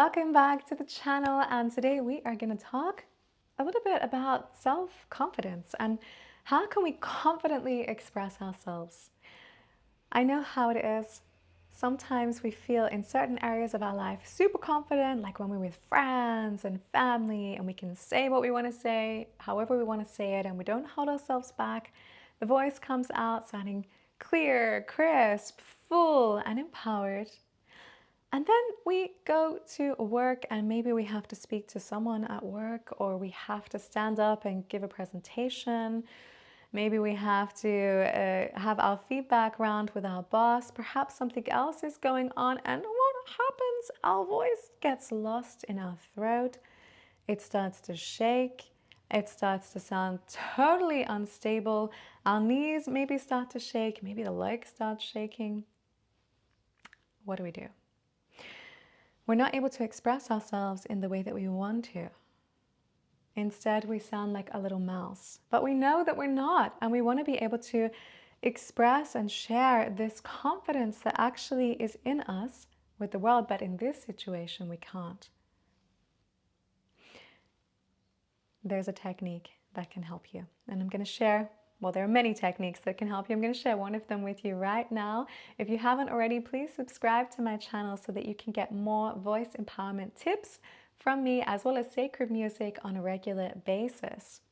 Welcome back to the channel, and today we are going to talk a little bit about self-confidence and how can we confidently express ourselves. I know how it is. Sometimes we feel in certain areas of our life super confident, like when we're with friends and family, and we can say what we want to say, however we want to say it, and we don't hold ourselves back. The voice comes out sounding clear, crisp, full, and empowered. And then we go to work and maybe we have to speak to someone at work, or we have to stand up and give a presentation. Maybe we have to have our feedback round with our boss. Perhaps something else is going on, and what happens? Our voice gets lost in our throat. It starts to shake. It starts to sound totally unstable. Our knees maybe start to shake. Maybe the legs start shaking. What do we do? We're not able to express ourselves in the way that we want to. Instead, we sound like a little mouse. But we know that we're not, and we want to be able to express and share this confidence that actually is in us with the world, but in this situation, we can't. There's a technique that can help you, and I'm going to share. Well, there are many techniques that can help you. I'm going to share one of them with you right now. If you haven't already, please subscribe to my channel so that you can get more voice empowerment tips from me, as well as sacred music on a regular basis.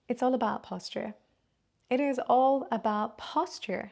It's all about posture. It is all about posture.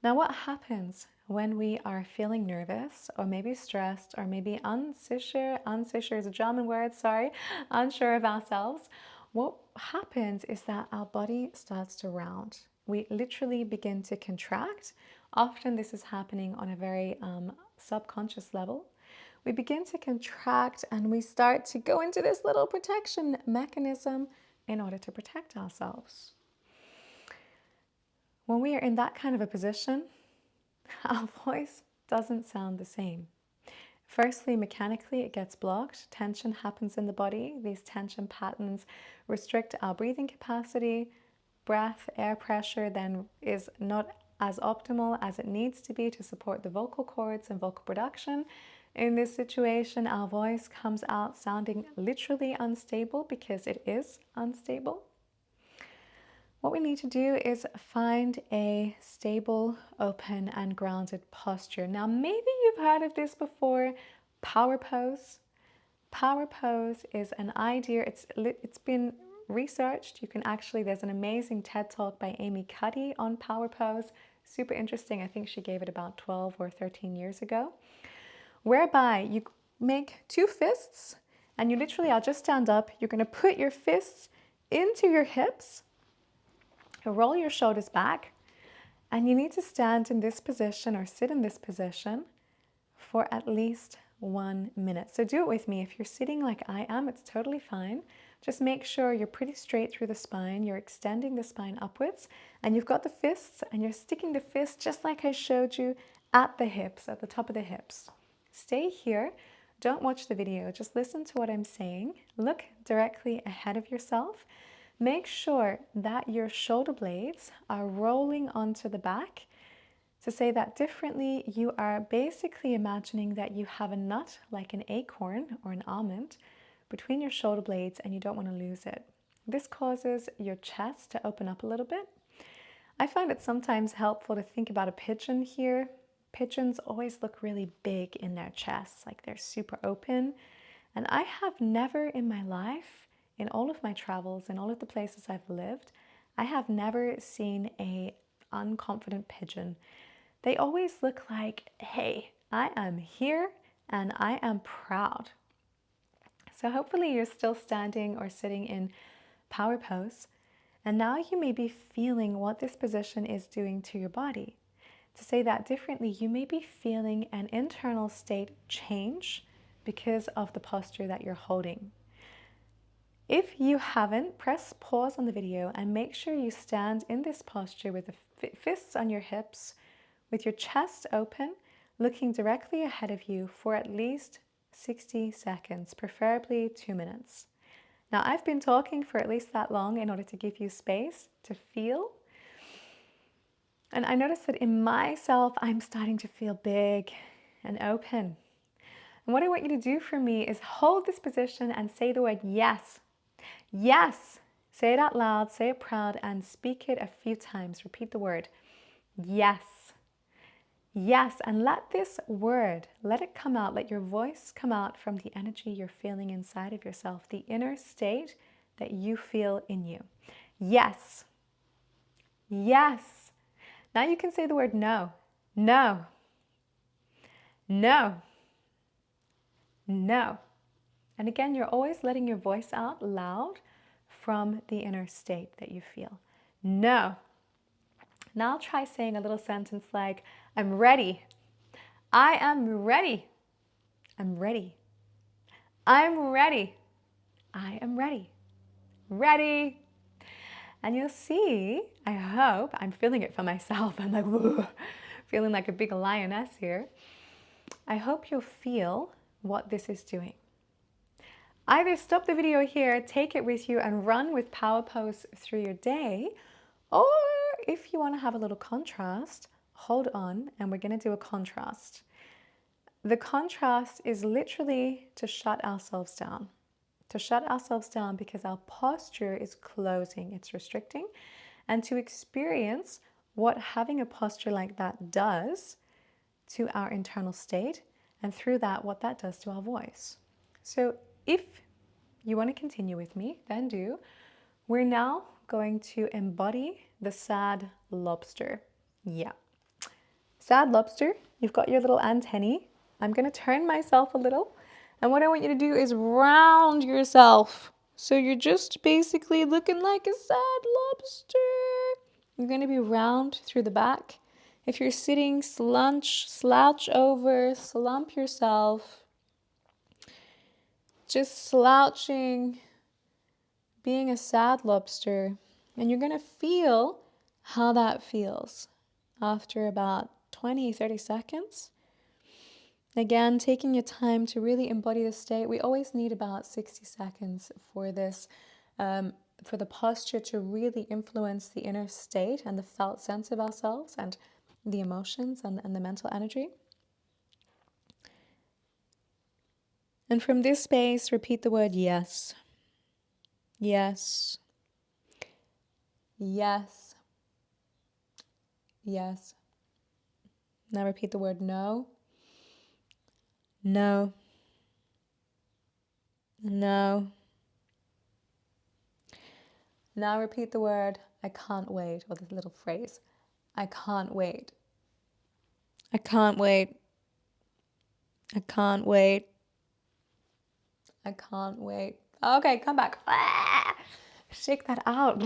Now, what happens when we are feeling nervous or maybe stressed or maybe unsure is a German word, sorry, unsure of ourselves? What happens is that our body starts to round. We literally begin to contract. Often this is happening on a very subconscious level. We begin to contract and we start to go into this little protection mechanism in order to protect ourselves. When we are in that kind of a position, our voice doesn't sound the same. Firstly, mechanically, it gets blocked. Tension happens in the body. These tension patterns restrict our breathing capacity. Breath, air pressure then is not as optimal as it needs to be to support the vocal cords and vocal production. In this situation, our voice comes out sounding literally unstable because it is unstable. What we need to do is find a stable, open, and grounded posture. Now, maybe you've heard of this before, power pose. Power pose is an idea, it's been researched. You can actually, there's an amazing TED Talk by Amy Cuddy on power pose. Super interesting. I think she gave it about 12 or 13 years ago, whereby you make two fists and you literally, I'll just stand up. You're going to put your fists into your hips. Roll your shoulders back, and you need to stand in this position or sit in this position for at least 1 minute. So do it with me. If you're sitting like I am, it's totally fine. Just make sure you're pretty straight through the spine. You're extending the spine upwards, and you've got the fists, and you're sticking the fist just like I showed you at the hips, at the top of the hips. Stay here. Don't watch the video. Just listen to what I'm saying. Look directly ahead of yourself. Make sure that your shoulder blades are rolling onto the back. To say that differently, you are basically imagining that you have a nut, like an acorn or an almond, between your shoulder blades, and you don't want to lose it. This causes your chest to open up a little bit. I find it sometimes helpful to think about a pigeon here. Pigeons always look really big in their chests, like they're super open. And I have never in my life, in all of my travels, in all of the places I've lived, I have never seen an unconfident pigeon. They always look like, hey, I am here and I am proud. So hopefully you're still standing or sitting in power pose. And now you may be feeling what this position is doing to your body. To say that differently, you may be feeling an internal state change because of the posture that you're holding. If you haven't, press pause on the video and make sure you stand in this posture with the fists on your hips, with your chest open, looking directly ahead of you for at least 60 seconds, preferably 2 minutes. Now, I've been talking for at least that long in order to give you space to feel. And I notice that in myself, I'm starting to feel big and open. And what I want you to do for me is hold this position and say the word yes. Yes. Say it out loud, say it proud, and speak it a few times. Repeat the word yes. Yes, and let this word, let it come out, let your voice come out from the energy you're feeling inside of yourself, the inner state that you feel in you. Yes. Yes. Now you can say the word no. No. No. No. And again, you're always letting your voice out loud from the inner state that you feel. No. Now try saying a little sentence like, I'm ready. I am ready. I'm ready. I'm ready. I am ready. Ready. And you'll see, I hope, I'm feeling it for myself. I'm like, whoa, feeling like a big lioness here. I hope you'll feel what this is doing. Either stop the video here, take it with you and run with power pose through your day, or if you want to have a little contrast, hold on and we're going to do a contrast. The contrast is literally to shut ourselves down. To shut ourselves down because our posture is closing, it's restricting, and to experience what having a posture like that does to our internal state, and through that, what that does to our voice. So if you want to continue with me, then do. We're now going to embody the sad lobster. Yeah. Sad lobster, you've got your little antennae. I'm going to turn myself a little. And what I want you to do is round yourself. So you're just basically looking like a sad lobster. You're going to be round through the back. If you're sitting, slouch over, slump yourself. Just slouching, being a sad lobster. And you're going to feel how that feels after about 20, 30 seconds. Again, taking your time to really embody the state. We always need about 60 seconds for this, for the posture to really influence the inner state and the felt sense of ourselves and the emotions and the mental energy. And from this space, repeat the word yes. Yes. Yes. Yes. Now repeat the word no. No. No. Now repeat the word I can't wait, or the little phrase. I can't wait. I can't wait. I can't wait. I can't wait. Okay, come back. Ah! Shake that out.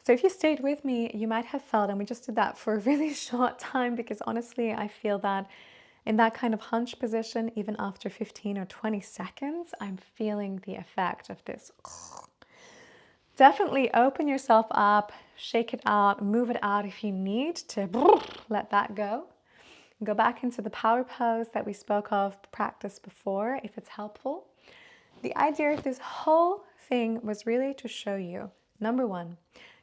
So if you stayed with me, you might have felt, and we just did that for a really short time because honestly, I feel that in that kind of hunch position, even after 15 or 20 seconds, I'm feeling the effect of this. Definitely open yourself up, shake it out, move it out if you need to let that go. Go back into the power pose that we spoke of, practice before, if it's helpful. The idea of this whole thing was really to show you, number one,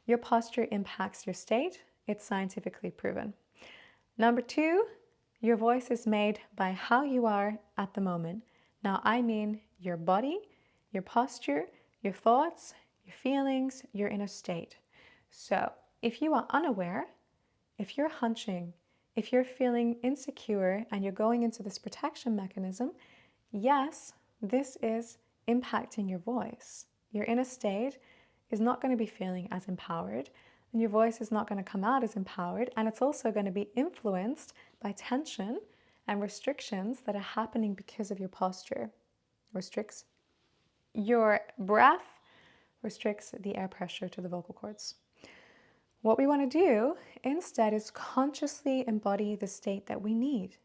your posture impacts your state. It's scientifically proven. Number two, your voice is made by how you are at the moment. Now, I mean your body, your posture, your thoughts, your feelings, your inner state. So if you are unaware, if you're hunching, if you're feeling insecure and you're going into this protection mechanism, yes, this is impacting your voice. Your inner state is not going to be feeling as empowered, and your voice is not going to come out as empowered, and it's also going to be influenced by tension and restrictions that are happening because of your posture. Restricts your breath, restricts the air pressure to the vocal cords. What we want to do instead is consciously embody the state that we need.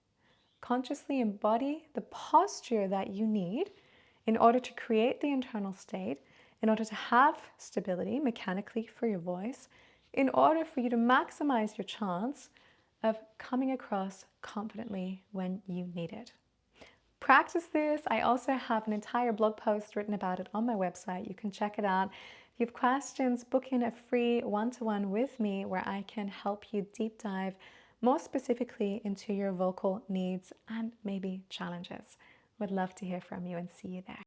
Consciously embody the posture that you need in order to create the internal state, in order to have stability mechanically for your voice, in order for you to maximize your chance of coming across confidently when you need it. Practice this. I also have an entire blog post written about it on my website. You can check it out. If you have questions, book in a free one-to-one with me where I can help you deep dive more specifically into your vocal needs and maybe challenges. Would love to hear from you and see you there.